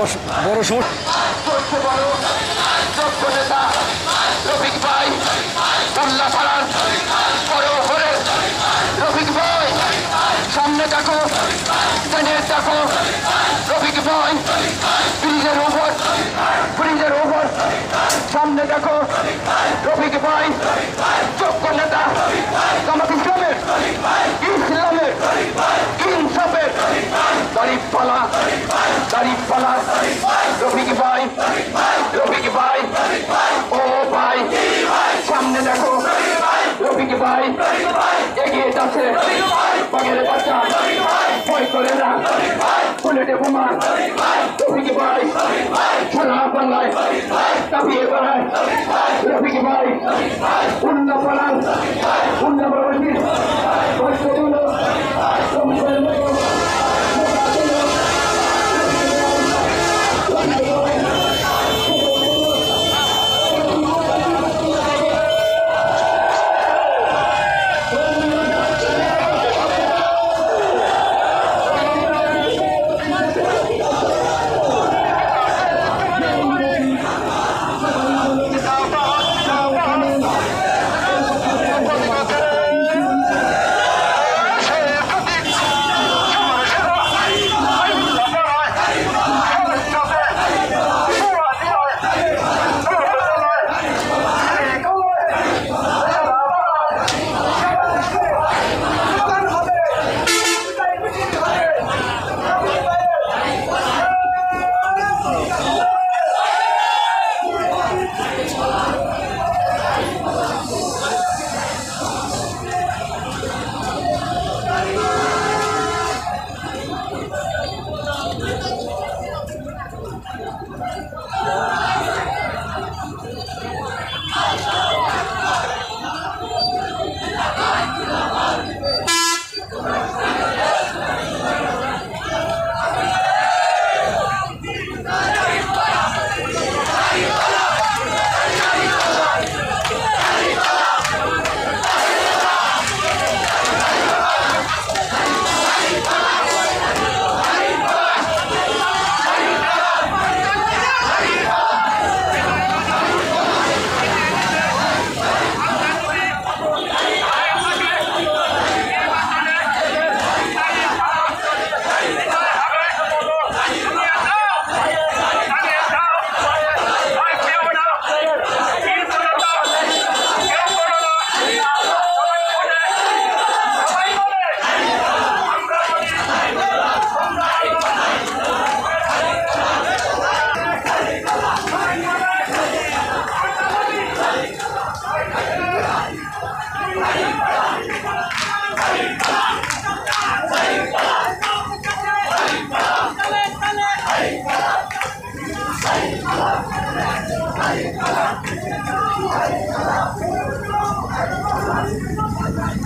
বড় সমস্যা রফিক ভাই উল্লাপাড়ার বড় হরে রফিক ভাই সামনে দেখো ট্রেনের দেখো রফিক ভাই ব্রিজের ওপর সামনে দেখো রফিক ভাই যোগ্য নেতা জামাত ইসলামের ইনসাফের দাঁড়িপাল্লা রফিক ভাই ও ভাই সামনে দেখো রফিক ভাই এগিয়ে যাচ্ছে বাগের বাচ্চা ভয় করে না বুলেটে বোমা রফিক ভাই সারা বাংলায় কাঁপিয়ে বেড়ায় রফিক ভাই উন্নপাড়াবাসীর কষ্টগুলো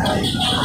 Hey!